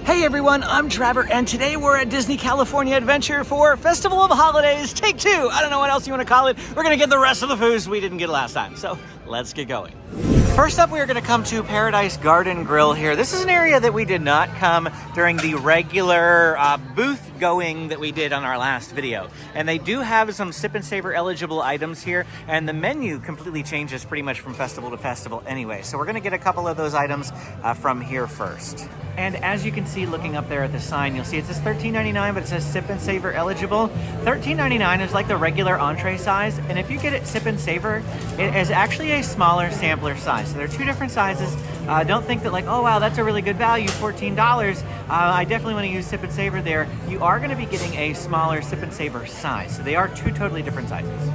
Hey everyone, I'm Trevor, and today we're at Disney California Adventure for Festival of Holidays, Take 2. I don't know what else you want to call it. We're gonna get the rest of the foods we didn't get last time, so let's get going. First up, we are gonna come to Paradise Garden Grill here. This is an area that we did not come during the regular booth going that we did on our last video. And they do have some Sip and Savor eligible items here, and the menu completely changes pretty much from festival to festival anyway. So we're gonna get a couple of those items from here first. And as you can see, looking up there at the sign, you'll see it says $13.99, but it says Sip and Savor eligible. $13.99 is like the regular entree size, and if you get it Sip and Savor, it is actually a smaller sampler size. So there are two different sizes. Don't think that like, oh wow, that's a really good value, $14. I definitely want to use Sip and Savor there. You are going to be getting a smaller Sip and Savor size. So they are two totally different sizes.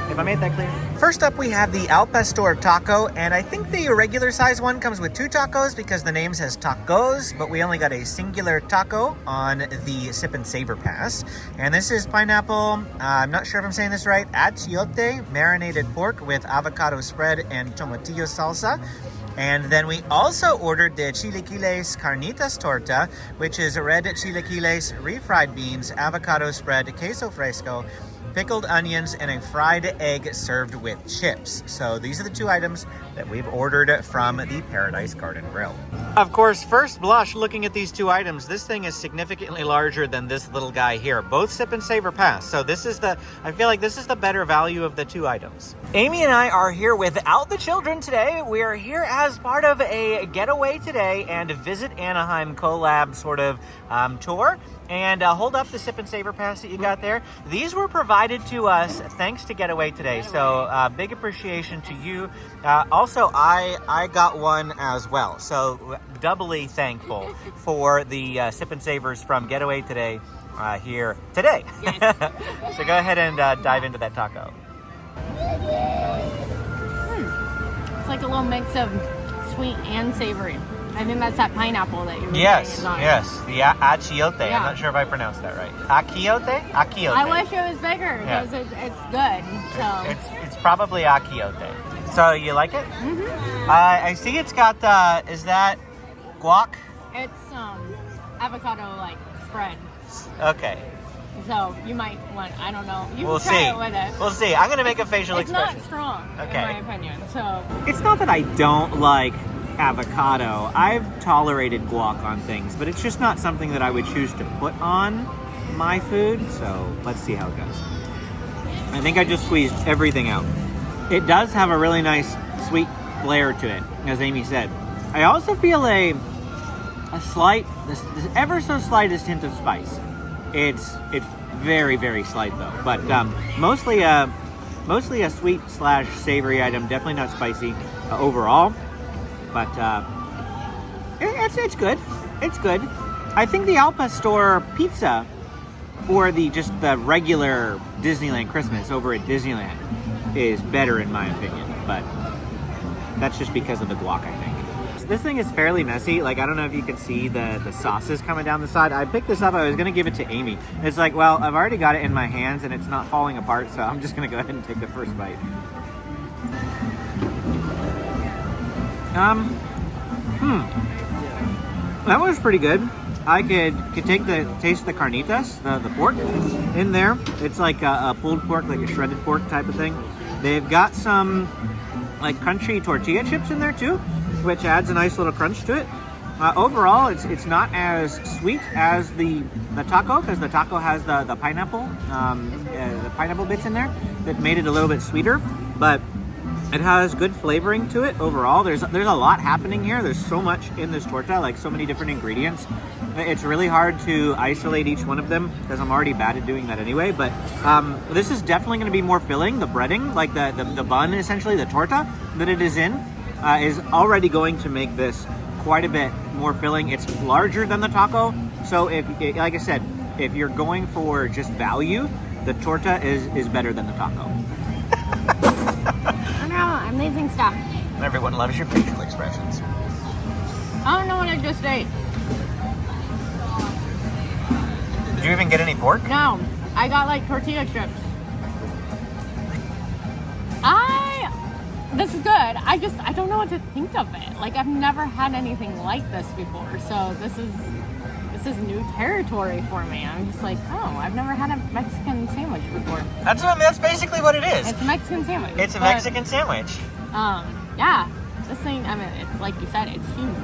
If I made that clear? First up, we have the Al Pastor taco, and I think the regular size one comes with two tacos because the name says tacos, but we only got a singular taco on the Sip and Savor pass. And this is pineapple, I'm not sure if I'm saying this right, achiote, marinated pork with avocado spread and tomatillo salsa. And then we also ordered the Chilaquiles Carnitas Torta, which is red chilaquiles, refried beans, avocado spread, queso fresco, pickled onions, and a fried egg served with chips. So these are the two items that we've ordered from the Paradise Garden Grill. Of course, first blush, looking at these two items, this thing is significantly larger than this little guy here. Both Sip and Savor pass. So this is I feel like this is the better value of the two items. Amy and I are here without the children today. We are here as part of a getaway today and a Visit Anaheim collab sort of tour. And hold up the Sip and Savor pass that you got there. These were provided to us thanks to Getaway today, so big appreciation to you. Also, I got one as well, so doubly thankful for the Sip and Savors from Getaway today here today. Yes. So go ahead and dive into that taco. It's like a little mix of sweet and savory. I think that's that pineapple that you were saying. Yes, the achiote. Yeah. I'm not sure if I pronounced that right. Achiote? Achiote. I wish it was bigger because it's good. So it's probably achiote. So you like it? Mm-hmm. I see it's got, is that guac? It's avocado like spread. Okay. So you might want, I don't know. You We'll can try see. it with it. We'll see. I'm going to make a facial expression. It's not strong, Okay. in my opinion. So It's not that I don't like avocado. I've tolerated guac on things, but it's just not something that I would choose to put on my food. So let's see how it goes. I think I just squeezed everything out. It does have a really nice sweet flair to it, as Amy said. I also feel a slight, this ever so slightest hint of spice. It's very, very slight though, but mostly a sweet / savory item. Definitely not spicy overall, but it's good. It's good. I think the Al Pastor pizza for just the regular Disneyland Christmas over at Disneyland is better in my opinion, but that's just because of the guac, I think. This thing is fairly messy. Like, I don't know if you can see the sauces coming down the side. I picked this up. I was going to give it to Amy. It's like, well, I've already got it in my hands and it's not falling apart, so I'm just going to go ahead and take the first bite. That was pretty good. I could take taste of the carnitas, the pork in there. It's like a pulled pork, like a shredded pork type of thing. They've got some like crunchy tortilla chips in there too, which adds a nice little crunch to it. Overall, it's not as sweet as the taco, because the taco has the pineapple bits in there that made it a little bit sweeter, but it has good flavoring to it overall. There's a lot happening here. There's so much in this torta, like so many different ingredients. It's really hard to isolate each one of them because I'm already bad at doing that anyway, but this is definitely going to be more filling. The breading, like the bun, essentially, the torta that it is in, is already going to make this quite a bit more filling. It's larger than the taco, so like I said, if you're going for just value, the torta is better than the taco. I know, amazing stuff. Everyone loves your facial expressions. I don't know what I just ate. Did you even get any pork? No, I got like tortilla chips. This is good. I don't know what to think of it. Like, I've never had anything like this before, so this is this is new territory for me. I'm just like, oh, I've never had a Mexican sandwich before. That's basically what it is. It's a Mexican sandwich. It's a Mexican sandwich. Yeah. This thing, I mean, it's like you said, it's huge.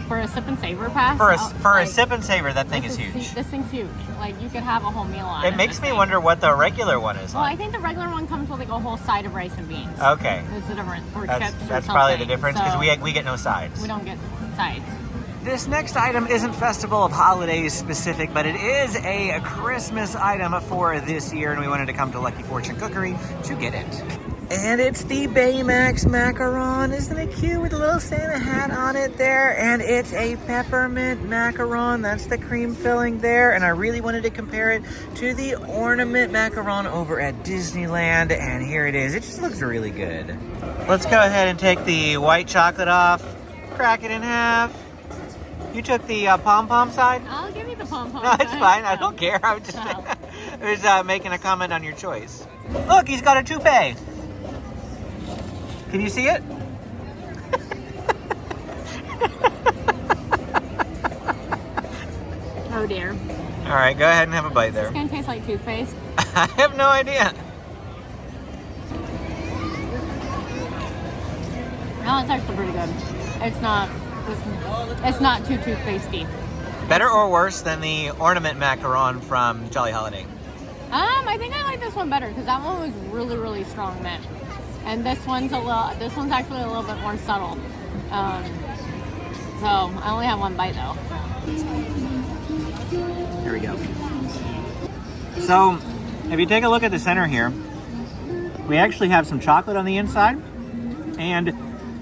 For a sip and savor pass. For a sip and savor, that thing is huge. This thing's huge. Like, you could have a whole meal on it. It makes me wonder what the regular one is Well, like. I think the regular one comes with like a whole side of rice and beans. Okay. It's the difference. Or That's chips or that's probably the something. difference because we get no sides. We don't get sides. This next item isn't Festival of Holidays specific, but it is a Christmas item for this year, and we wanted to come to Lucky Fortune Cookery to get it. And it's the Baymax macaron. Isn't it cute with a little Santa hat on it there? And it's a peppermint macaron. That's the cream filling there. And I really wanted to compare it to the ornament macaron over at Disneyland. And here it is. It just looks really good. Let's go ahead and take the white chocolate off, crack it in half. You took the pom-pom side? I'll give you the pom-pom No, side. it's fine. I don't care. I was just making a comment on your choice. Look, he's got a toupee. Can you see it? Oh dear. All right, go ahead and have a bite there. It's gonna taste like toothpaste. I have no idea. No, it's actually pretty good. It's not too toothpastey. Better or worse than the ornament macaron from Jolly Holiday? I think I like this one better because that one was really, really strong mint. And this one's actually a little bit more subtle. So I only have one bite though. There we go. So if you take a look at the center here, we actually have some chocolate on the inside, and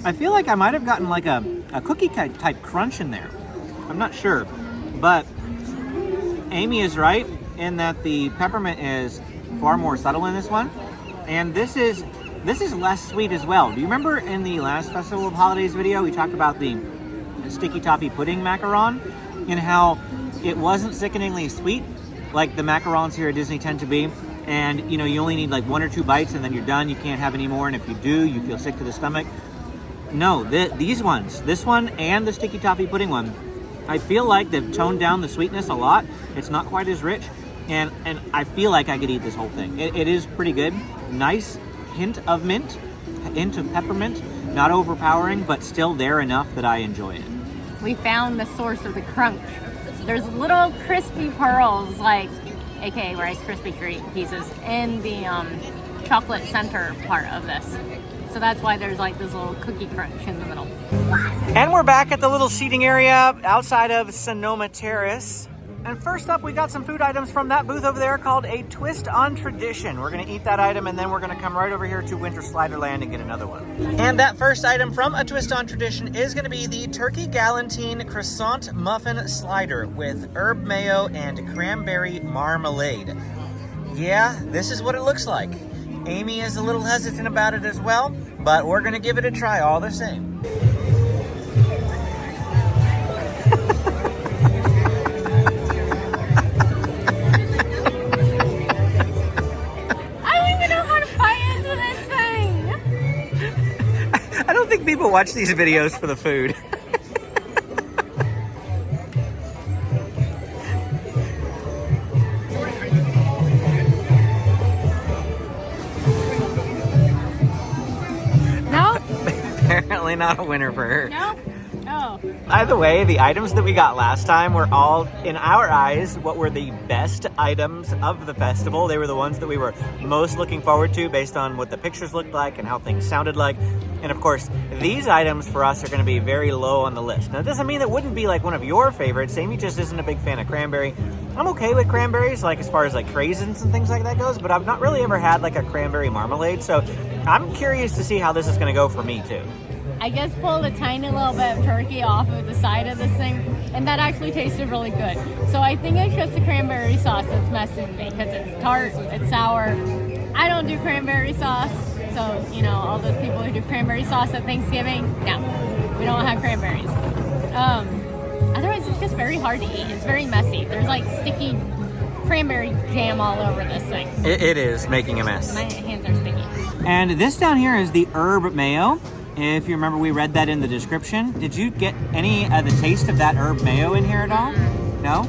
I feel like I might have gotten like a cookie type crunch in there. I'm not sure, but Amy is right in that the peppermint is far more subtle in this one, and this is less sweet as well. Do you remember in the last Festival of Holidays video, we talked about the sticky toffee pudding macaron and how it wasn't sickeningly sweet like the macarons here at Disney tend to be. And you only need like 1 or 2 bites and then you're done. You can't have any more. And if you do, you feel sick to the stomach. No, these ones, this one and the sticky toffee pudding one, I feel like they've toned down the sweetness a lot. It's not quite as rich. And I feel like I could eat this whole thing. It is pretty good. Nice hint of mint, hint of peppermint, not overpowering, but still there enough that I enjoy it. We found the source of the crunch. There's little crispy pearls, like aka Rice Krispie pieces, in the chocolate center part of this. So that's why there's like this little cookie crunch in the middle. And we're back at the little seating area outside of Sonoma Terrace. And first up, we got some food items from that booth over there called A Twist on Tradition. We're going to eat that item, and then we're going to come right over here to Winter Sliderland and get another one. And that first item from A Twist on Tradition is going to be the Turkey Galantine Croissant Muffin Slider with herb mayo and cranberry marmalade. Yeah, this is what it looks like. Amy is a little hesitant about it as well, but we're going to give it a try all the same. I don't think people watch these videos for the food. No? Apparently not a winner for her. No? Oh. Either way, the items that we got last time were all, in our eyes, what were the best items of the festival. They were the ones that we were most looking forward to based on what the pictures looked like and how things sounded like. And of course, these items for us are going to be very low on the list. Now, it doesn't mean it wouldn't be like one of your favorites. Amy just isn't a big fan of cranberry. I'm okay with cranberries, like as far as like craisins and things like that goes, but I've not really ever had like a cranberry marmalade. So I'm curious to see how this is going to go for me too. I just pulled a tiny little bit of turkey off of the side of this thing, and that actually tasted really good. So I think it's just the cranberry sauce that's messing with me, because it's tart, it's sour. I don't do cranberry sauce, so, all those people who do cranberry sauce at Thanksgiving, no, we don't have cranberries. Otherwise, it's just very hard to eat. It's very messy. There's like sticky cranberry jam all over this thing. It is making a mess. My hands are sticky. And this down here is the herb mayo. If you remember, we read that in the description. Did you get any of the taste of that herb mayo in here at all? No?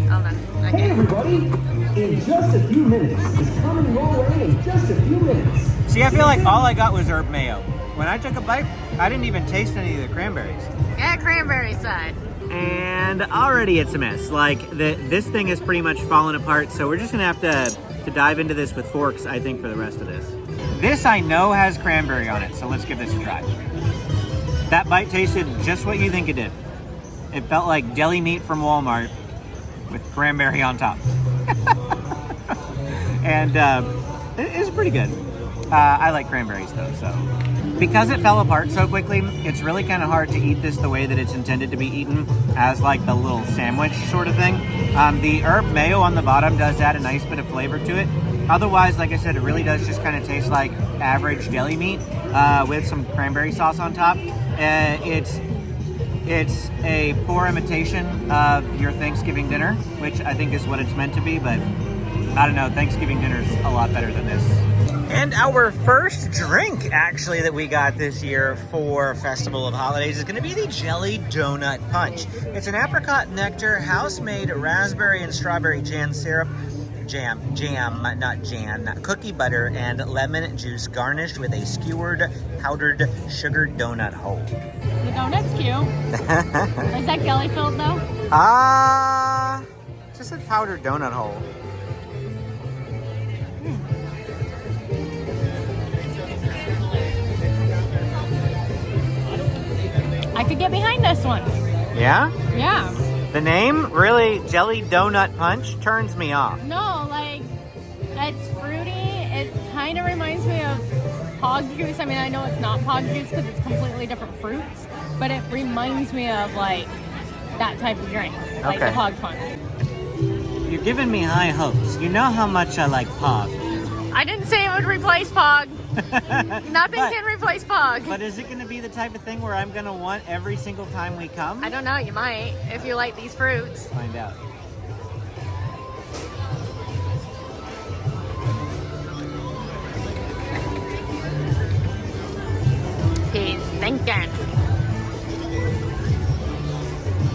Hold on. Okay. Hey everybody! In just a few minutes, it's coming your way in just a few minutes. See, I feel like all I got was herb mayo. When I took a bite, I didn't even taste any of the cranberries. Yeah, cranberry side. And already it's a mess. Like, this thing is pretty much fallen apart, so we're just gonna have to dive into this with forks, I think, for the rest of this. This I know has cranberry on it, so let's give this a try. That bite tasted just what you think it did. It felt like deli meat from Walmart with cranberry on top. And it's pretty good. I like cranberries though, so. Because it fell apart so quickly, it's really kind of hard to eat this the way that it's intended to be eaten, as like the little sandwich sort of thing. The herb mayo on the bottom does add a nice bit of flavor to it. Otherwise, like I said, it really does just kind of taste like average deli meat with some cranberry sauce on top. It's a poor imitation of your Thanksgiving dinner, which I think is what it's meant to be, but I don't know, Thanksgiving dinner's a lot better than this. And our first drink, actually, that we got this year for Festival of Holidays is going to be the Jelly Donut Punch. It's an apricot nectar, house-made raspberry and strawberry cookie butter, and lemon juice garnished with a skewered powdered sugar donut hole. The donut's cute. Is that jelly filled though? Just a powdered donut hole. I could get behind this one. Yeah? Yeah. The name, really, Jelly Donut Punch, turns me off. No, like, it's fruity. It kind of reminds me of pog juice. I mean, I know it's not pog juice because it's completely different fruits, but it reminds me of, like, that type of drink, like the pog punch. You're giving me high hopes. You know how much I like pog. I didn't say it would replace pog. Nothing can replace pog. But is it going to be the type of thing where I'm going to want every single time we come? I don't know. You might if you like these fruits. Find out. He's thinking.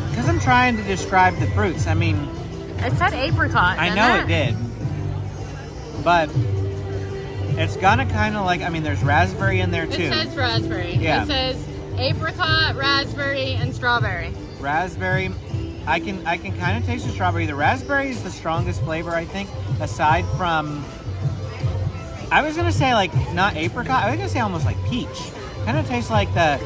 Because I'm trying to describe the fruits. I mean, It said apricot. I know it did. But it's gonna kind of like, I mean, there's raspberry in there too. It says raspberry. Yeah. It says apricot, raspberry, and strawberry. Raspberry. I can kind of taste the strawberry. The raspberry is the strongest flavor, I think, aside from, I was gonna say like not apricot. I was gonna say almost like peach. Kind of tastes like the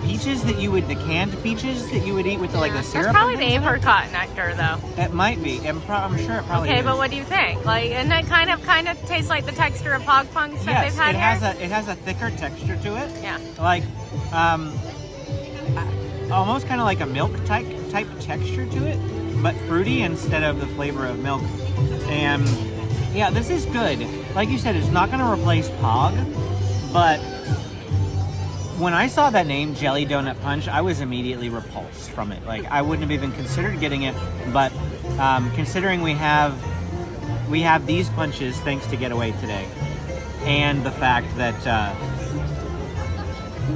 peaches that you would, the canned peaches that you would eat with the, like the syrup. That's probably the apricot nectar though. It might be. I'm sure it probably is. Okay, but what do you think? Like, and that kind of tastes like the texture of hog punch that they've had here? It has a thicker texture to it. Yeah. Like, almost kind of like a milk type texture to it, but fruity instead of the flavor of milk. And yeah, this is good. Like you said, it's not going to replace Pog, but when I saw that name, Jelly Donut Punch, I was immediately repulsed from it. Like, I wouldn't have even considered getting it, but considering we have these punches thanks to Getaway today, and the fact that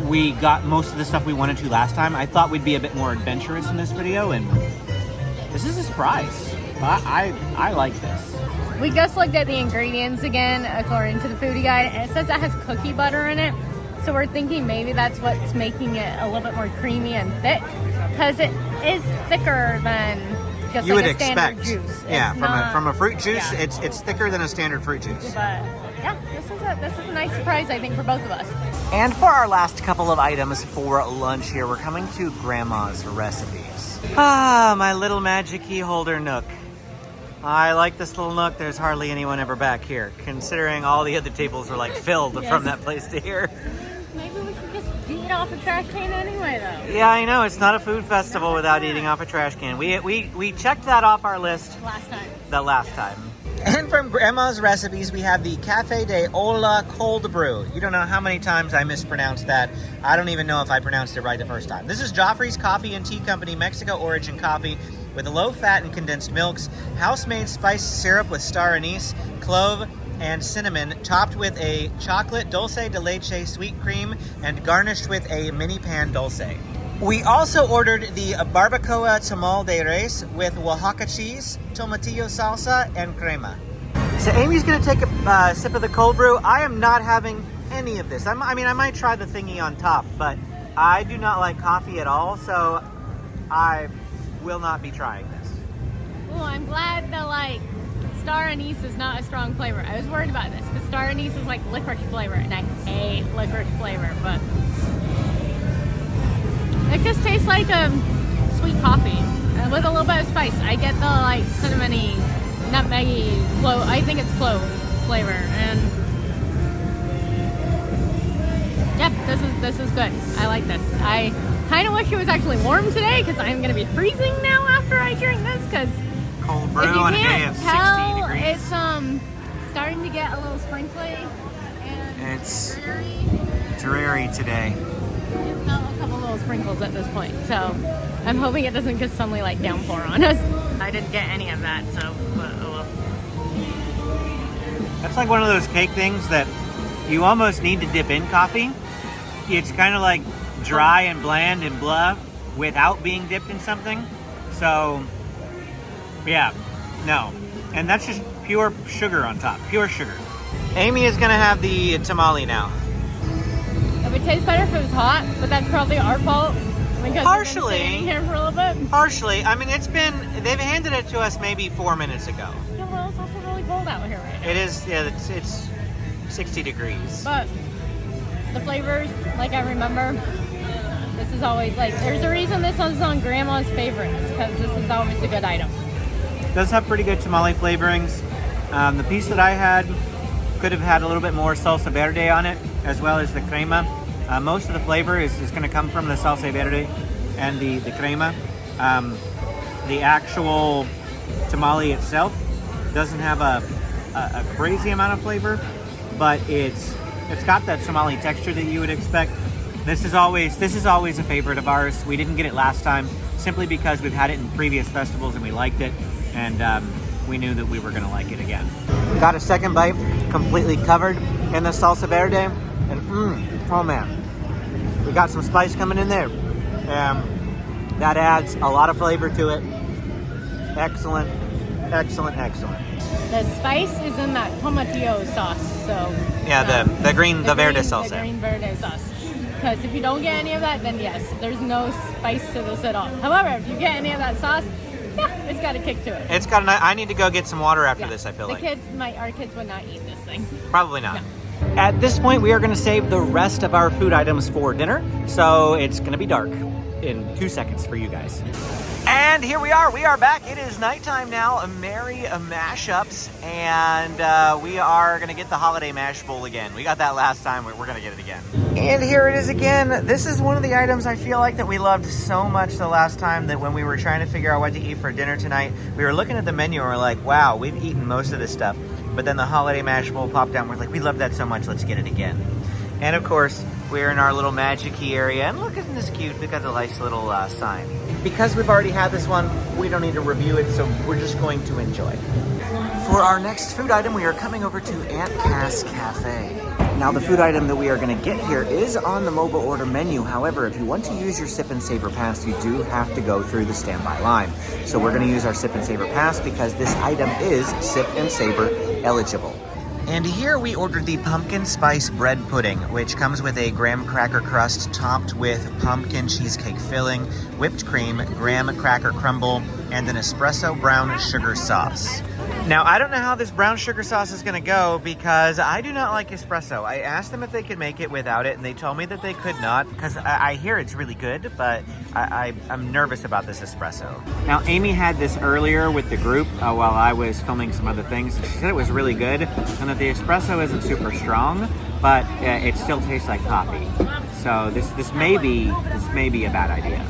we got most of the stuff we wanted to last time, I thought we'd be a bit more adventurous in this video, and this is a surprise. I like this. We just looked at the ingredients again, according to the foodie guide, and it says it has cookie butter in it. So we're thinking maybe that's what's making it a little bit more creamy and thick, because it is thicker than just you like would a standard expect. juice. Yeah, from a fruit juice, yeah. It's thicker than a standard fruit juice. But yeah, this is a nice surprise, I think, for both of us. And for our last couple of items for lunch here, we're coming to Grandma's Recipes. Ah, my little magic key holder nook. I like this little nook. There's hardly anyone ever back here, considering all the other tables were like filled Yes. from that place to here. Maybe we should just eat off a trash can anyway, though. Yeah, I know. It's not a food festival without eating off a trash can. We checked that off our list the last time. And from Grandma's Recipes, we have the Café de Olla Cold Brew. You don't know how many times I mispronounced that. I don't even know if I pronounced it right the first time. This is Joffrey's Coffee and Tea Company Mexico origin coffee with low fat and condensed milks, house-made spiced syrup with star anise, clove, and cinnamon, topped with a chocolate dulce de leche sweet cream and garnished with a mini pan dulce. We also ordered the Barbacoa Tamal de Res with Oaxaca cheese, tomatillo salsa, and crema. So Amy's gonna take a sip of the cold brew. I am not having any of this. I might try the thingy on top, but I do not like coffee at all, so I will not be trying this. Well, I'm glad that like star anise is not a strong flavor. I was worried about this because star anise is like licorice flavor, and I hate licorice flavor, but it just tastes like a sweet coffee with a little bit of spice. I get the like cinnamony, nutmeggy, clove. I think it's clove flavor, and yeah, this is good. I like this. I kind of wish it was actually warm today because I'm gonna be freezing now after I drink this. Because cold brew if you on a day can't of 60 tell, degrees. it's starting to get a little sprinkly and It's dreary. dreary today. It's got a couple little sprinkles at this point, so I'm hoping it doesn't just suddenly like downpour on us. I didn't get any of that, so but, oh well. That's like one of those cake things that you almost need to dip in coffee. It's kind of like dry and bland and blah without being dipped in something. So, yeah, no. And that's just pure sugar on top, pure sugar. Amy is gonna have the tamale now. It would taste better if it was hot, but that's probably our fault because Partially. we've been standing here for a little bit. Partially, I mean, they've handed it to us maybe 4 minutes ago. Yeah, well, it's also really cold out here right now. It is, yeah, it's 60 degrees. But the flavors, like I remember, this is always like, there's a reason this one's on Grandma's favorites, because this is always a good item. It does have pretty good tamale flavorings. The piece that I had could have had a little bit more salsa verde on it, as well as the crema. Most of the flavor is going to come from the salsa verde and the crema. The actual tamale itself doesn't have a crazy amount of flavor, but it's got that tamale texture that you would expect. This is always a favorite of ours. We didn't get it last time simply because we've had it in previous festivals and we liked it, and we knew that we were going to like it again. Got a second bite, completely covered in the salsa verde, and oh man, we got some spice coming in there. That adds a lot of flavor to it. Excellent, excellent, excellent. The spice is in that tomatillo sauce, so Yeah, the verde salsa. The green verde sauce. Because if you don't get any of that, then yes, there's no spice to this at all. However, if you get any of that sauce, yeah, it's got a kick to it. It's got I need to go get some water after this, I feel like. Our kids would not eat this thing. Probably not. No. At this point, we are going to save the rest of our food items for dinner, so it's going to be dark in 2 seconds for you guys. And here we are back. It is nighttime now, merry mashups, and we are going to get the holiday mash bowl again. We got that last time, we're going to get it again. And here it is again. This is one of the items I feel like that we loved so much the last time that when we were trying to figure out what to eat for dinner tonight, we were looking at the menu and we're like, wow, we've eaten most of this stuff. But then the holiday mash bowl popped out and we're like, we love that so much, let's get it again. And of course, we're in our little Magic Key area, and look, isn't this cute? We got a nice little sign. Because we've already had this one, we don't need to review it, so we're just going to enjoy. For our next food item, we are coming over to Aunt Cass Cafe. Now, the food item that we are going to get here is on the mobile order menu. However, if you want to use your Sip and Savor Pass, you do have to go through the standby line. So we're going to use our Sip and Savor Pass because this item is Sip and Savor eligible. And here we ordered the pumpkin spice bread pudding, which comes with a graham cracker crust topped with pumpkin cheesecake filling, whipped cream, graham cracker crumble, and an espresso brown sugar sauce. Now, I don't know how this brown sugar sauce is going to go because I do not like espresso. I asked them if they could make it without it, and they told me that they could not because I hear it's really good, but I'm nervous about this espresso. Now, Amy had this earlier with the group while I was filming some other things. She said it was really good and that the espresso isn't super strong, but it still tastes like coffee. So this may be a bad idea.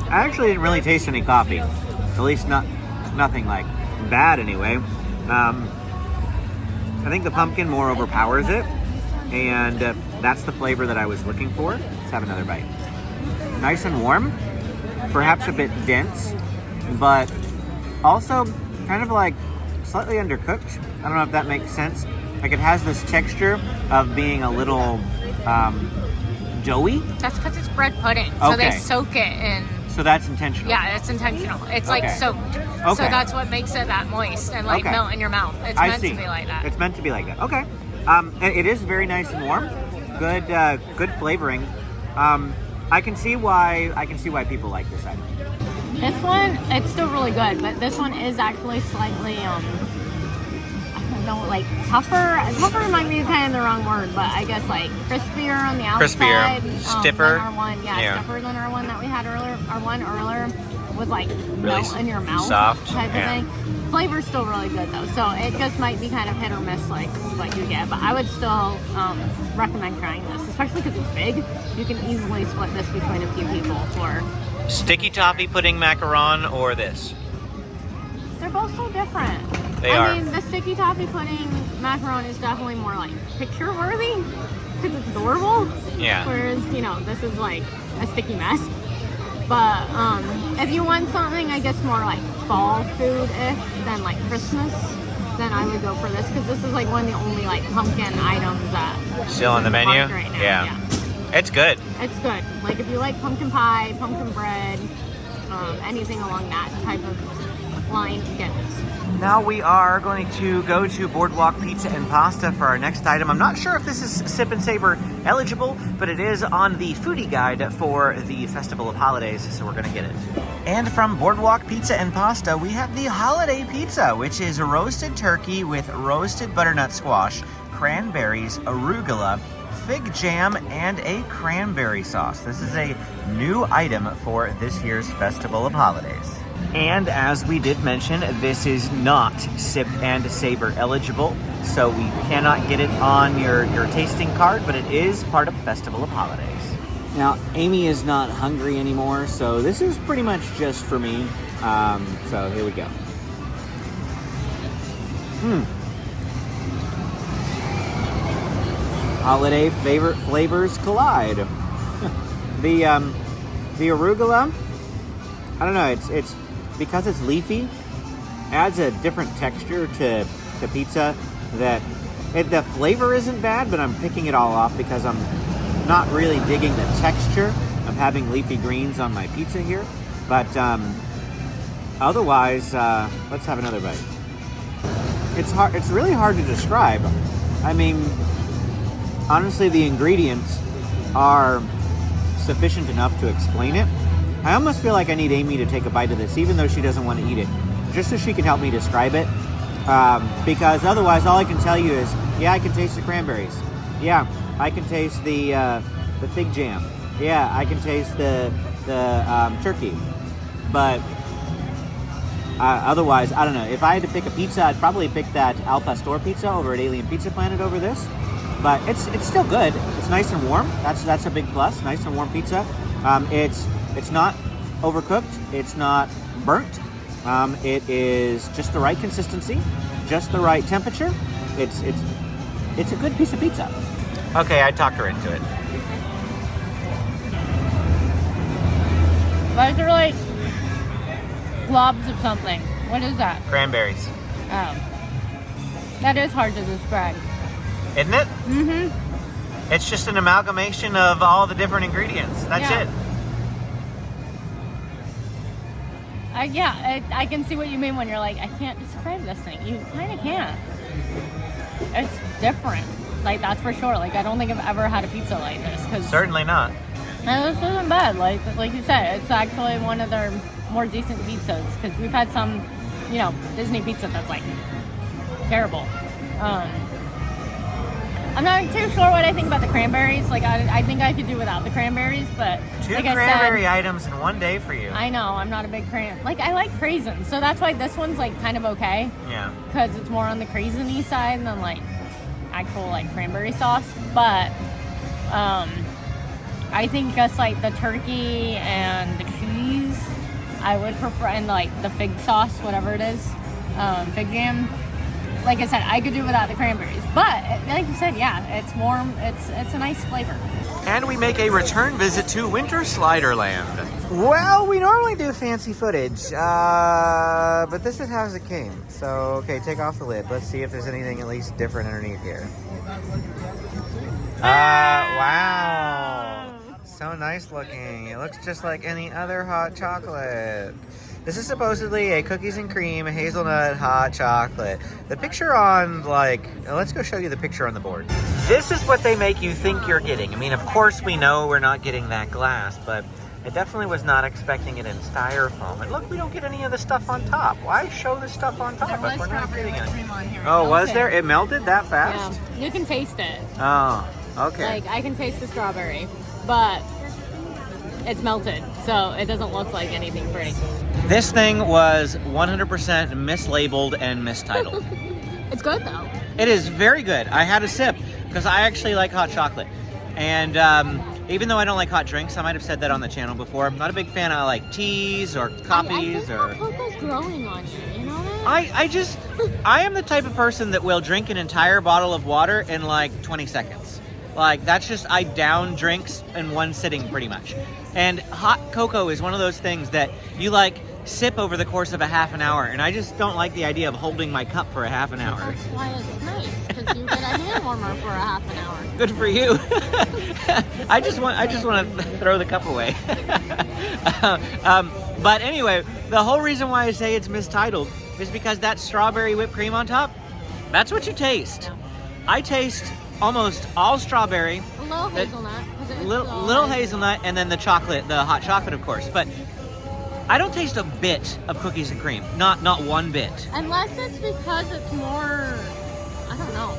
I actually didn't really taste any coffee, at least nothing like bad anyway. I think the pumpkin more overpowers it, and that's the flavor that I was looking for. Let's have another bite. Nice and warm, perhaps a bit dense, but also kind of like slightly undercooked. I don't know if that makes sense. Like it has this texture of being a little doughy. That's because it's bread pudding, so Okay. they soak it in. So that's intentional. Yeah, it's intentional. It's like Okay. soaked. Okay. So that's what makes it that moist and like Okay. melt in your mouth. It's I meant see. to be like that. It's meant to be like that. Okay. It is very nice and warm. Good flavoring. I can see why people like this item. This one, it's still really good, but this one is actually slightly, I don't know, like tougher. Tougher might be kind of the wrong word, but I guess like crispier on the outside. Stiffer. Than our one, stiffer than our one that we had earlier. Our one earlier was like melt in your mouth soft, type of thing. Flavor's still really good though, so it just might be kind of hit or miss like what you get. But I would still recommend trying this, especially because it's big. You can easily split this between a few people for. Sticky toffee pudding macaron or this? They're both so different. They I are. mean, the sticky toffee pudding macaron is definitely more like picture worthy because it's adorable. Yeah. Whereas, this is like a sticky mess. But if you want something, I guess more like fall food-ish than like Christmas, then I would go for this because this is like one of the only like pumpkin items that Still is on the park menu? right now. Yeah. It's good. It's good. Like if you like pumpkin pie, pumpkin bread, anything along that type of line, get this. Now we are going to go to Boardwalk Pizza and Pasta for our next item. I'm not sure if this is Sip and Savor eligible, but it is on the foodie guide for the Festival of Holidays, so we're going to get it. And from Boardwalk Pizza and Pasta, we have the holiday pizza, which is a roasted turkey with roasted butternut squash, cranberries, arugula, fig jam, and a cranberry sauce. This is a new item for this year's Festival of Holidays. And as we did mention, this is not Sip and Savor eligible, so we cannot get it on your tasting card, but it is part of Festival of Holidays. Now, Amy is not hungry anymore, so this is pretty much just for me. So here we go. Holiday favorite flavors collide. The arugula, I don't know, it's because it's leafy, adds a different texture to pizza that the flavor isn't bad, but I'm picking it all off because I'm not really digging the texture of having leafy greens on my pizza here. But otherwise, let's have another bite. It's really hard to describe. I mean, honestly, the ingredients are sufficient enough to explain it. I almost feel like I need Amy to take a bite of this, even though she doesn't want to eat it, just so she can help me describe it. Because otherwise, all I can tell you is, yeah, I can taste the cranberries. Yeah, I can taste the fig jam. Yeah, I can taste the turkey. But otherwise, I don't know. If I had to pick a pizza, I'd probably pick that Al Pastor pizza over at Alien Pizza Planet over this. But it's still good. It's nice and warm. That's a big plus. Nice and warm pizza. It's not overcooked. It's not burnt. It is just the right consistency, just the right temperature. It's a good piece of pizza. Okay, I talked her into it. Those are like globs of something. What is that? Cranberries. Oh. That is hard to describe. Isn't it? Mm-hmm. It's just an amalgamation of all the different ingredients. That's Yeah. it. I can see what you mean when you're like, I can't describe this thing. You kind of can't. It's different. Like, that's for sure. Like, I don't think I've ever had a pizza like this. Certainly not. And this isn't bad. Like you said, it's actually one of their more decent pizzas. Because we've had some, Disney pizza that's, like, terrible. I'm not too sure what I think about the cranberries. Like, I think I could do without the cranberries, but Two like cranberry items in one day for you. I know, I'm not a big I like craisins, so that's why this one's, like, kind of okay. Yeah. Because it's more on the craisiny side than, like, actual, like, cranberry sauce. But, I think just, like, the turkey and the cheese, I would prefer, and, like, the fig sauce, whatever it is, fig jam. Like I said, I could do without the cranberries. But, like you said, yeah, it's warm. It's a nice flavor. And we make a return visit to Winter Sliderland. Well, we normally do fancy footage, but this is how it came. So, okay, take off the lid. Let's see if there's anything at least different underneath here. Wow. So nice looking. It looks just like any other hot chocolate. This is supposedly a cookies and cream hazelnut hot chocolate. The picture on, let's go show you the picture on the board. This is what they make you think you're getting. I mean, of course we know we're not getting that glass, but I definitely was not expecting it in styrofoam. And look, we don't get any of the stuff on top. Why show the stuff on top if we're not getting it? Oh, was there? It melted that fast? Yeah, you can taste it. Oh, okay. Like, I can taste the strawberry, but it's melted, so it doesn't look like anything pretty. This thing was 100% mislabeled and mistitled. It's good, though. It is very good. I had a sip because I actually like hot chocolate. And even though I don't like hot drinks, I might have said that on the channel before, I'm not a big fan of like teas or coffees or... cocoa's growing on you, you know that? I am the type of person that will drink an entire bottle of water in like 20 seconds. Like, that's just, I down drinks in one sitting pretty much. And hot cocoa is one of those things that you like sip over the course of a half an hour, and I just don't like the idea of holding my cup for a half an hour. That's why it's nice, because you get a hand warmer for a half an hour. Good for you. I just want to throw the cup away. But anyway, the whole reason why I say it's mistitled is because that strawberry whipped cream on top, that's what you taste. Yeah. I taste almost all strawberry. A little hazelnut. Little hazelnut, and then the chocolate, the hot chocolate, of course. But I don't taste a bit of cookies and cream. Not one bit. Unless it's because it's more, I don't know.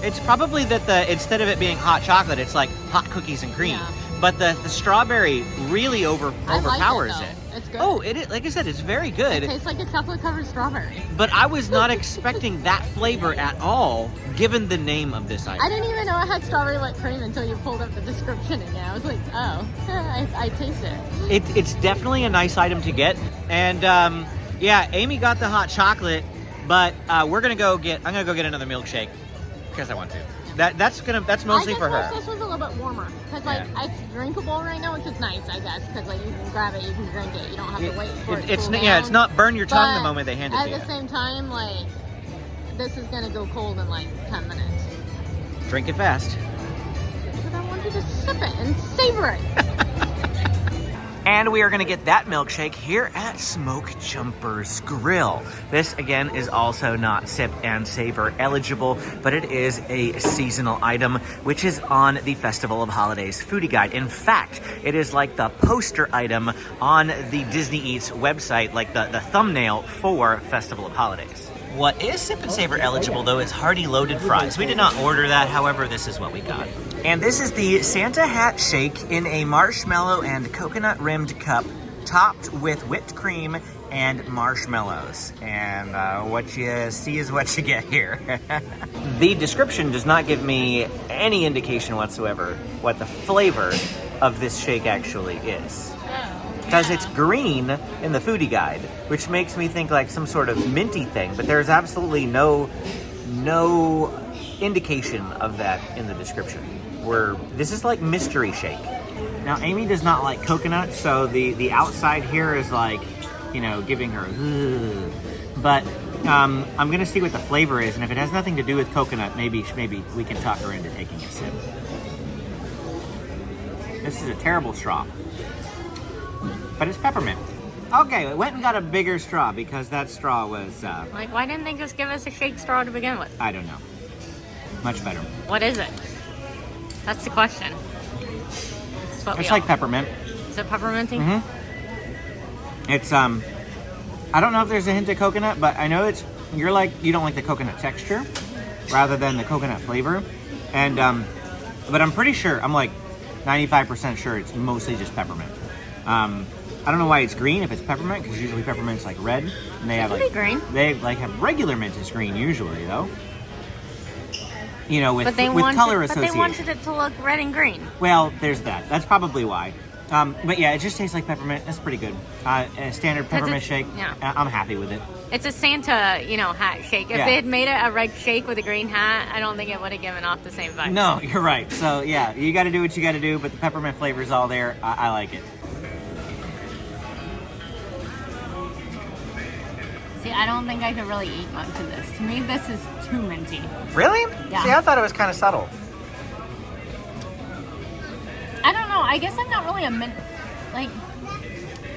It's probably that instead of it being hot chocolate, it's like hot cookies and cream. Yeah. But the strawberry really overpowers it. It's good. Oh, it is, like I said, it's very good. It tastes like a chocolate-covered strawberry. But I was not expecting that flavor at all, given the name of this item. I didn't even know it had strawberry whipped cream until you pulled up the description again. I was like, oh, I taste it. It's definitely a nice item to get. And yeah, Amy got the hot chocolate, but I'm gonna go get another milkshake because I want to. That's mostly for her. I just wish this was a little bit warmer because it's drinkable right now, which is nice, I guess, because like you can grab it, you can drink it, you don't have to wait for it to cool down. Yeah, it's not burn your tongue the moment they hand it to you. At the same time, like this is gonna go cold in like 10 minutes. Drink it fast. But I want you to sip it and savor it. And we are going to get that milkshake here at Smoke Jumper's Grill. This, again, is also not sip and savor eligible, but it is a seasonal item, which is on the Festival of Holidays foodie guide. In fact, it is like the poster item on the Disney Eats website, like the thumbnail for Festival of Holidays. What is sip and savor eligible, though, is hearty loaded fries. We did not order that, however, this is what we got. And this is the Santa Hat Shake in a marshmallow and coconut-rimmed cup, topped with whipped cream and marshmallows. And what you see is what you get here. The description does not give me any indication whatsoever what the flavor of this shake actually is. Because it's green in the foodie guide, which makes me think like some sort of minty thing, but there's absolutely no indication of that in the description. This is like mystery shake. Now Amy does not like coconut, so the outside here is like, you know, giving her ugh. But I'm gonna see what the flavor is, and if it has nothing to do with coconut, maybe we can talk her into taking a sip. This is a terrible straw. But it's peppermint. Okay, we went and got a bigger straw because that straw was... like, why didn't they just give us a shake straw to begin with? I don't know. Much better. What is it? That's the question. It's like peppermint. Is it pepperminty? Mm-hmm. It's, I don't know if there's a hint of coconut, but I know you don't like the coconut texture rather than the coconut flavor. And, but I'm pretty sure, I'm like 95% sure it's mostly just peppermint. I don't know why it's green if it's peppermint, because usually peppermint's like red, and they have like green. They like have regular mint is green usually though. You know, with color association. But they wanted it to look red and green. Well, there's that. That's probably why. But yeah, it just tastes like peppermint. That's pretty good. A standard peppermint shake. Yeah. I'm happy with it. It's a Santa, hat shake. If they had made it a red shake with a green hat, I don't think it would have given off the same vibe. No, you're right. So yeah, you got to do what you got to do, but the peppermint flavor is all there. I like it. See, I don't think I could really eat much of this. To me, this is too minty. Really? Yeah. See, I thought it was kind of subtle. I guess I'm not really a mint, like...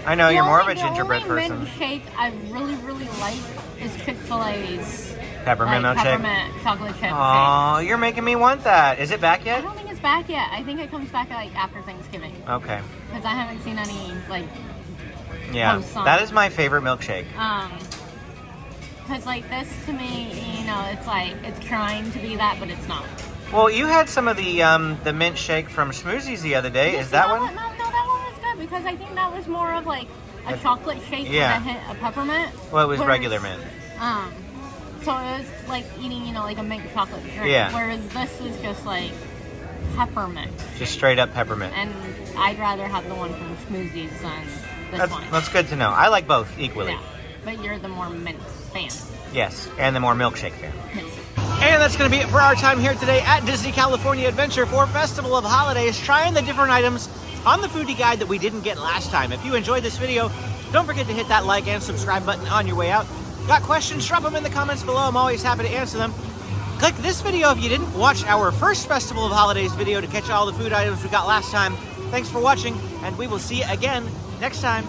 I know, you're more of a the gingerbread only person. mint shake I really, really like is Chick-fil-A's Peppermint milkshake? Peppermint chocolate chip shake. Oh, you're making me want that. Is it back I yet? don't think it's back yet. I think it comes back like after Thanksgiving. Okay. Because I haven't seen any like Yeah, posts on that it. is my favorite milkshake. Because like this to me, you know, it's like it's trying to be that, but it's not. Well, you had some of the mint shake from Smoothies the other day. Yeah, Is see, that one? No, that one was good because I think that was more of like a chocolate shake with a hint of peppermint. Well, it was whereas, regular mint. So it was like eating, you know, like a mint chocolate drink. Yeah. Whereas this is just like peppermint. Just straight up peppermint. And I'd rather have the one from Smoothies than this one. That's good to know. I like both equally. Yeah. But you're the more mint fan. Yes, and the more milkshake fan. Yes. And that's going to be it for our time here today at Disney California Adventure for Festival of Holidays, trying the different items on the foodie guide that we didn't get last time. If you enjoyed this video, don't forget to hit that like and subscribe button on your way out. Got questions? Drop them in the comments below. I'm always happy to answer them. Click this video if you didn't watch our first Festival of Holidays video to catch all the food items we got last time. Thanks for watching, and we will see you again next time.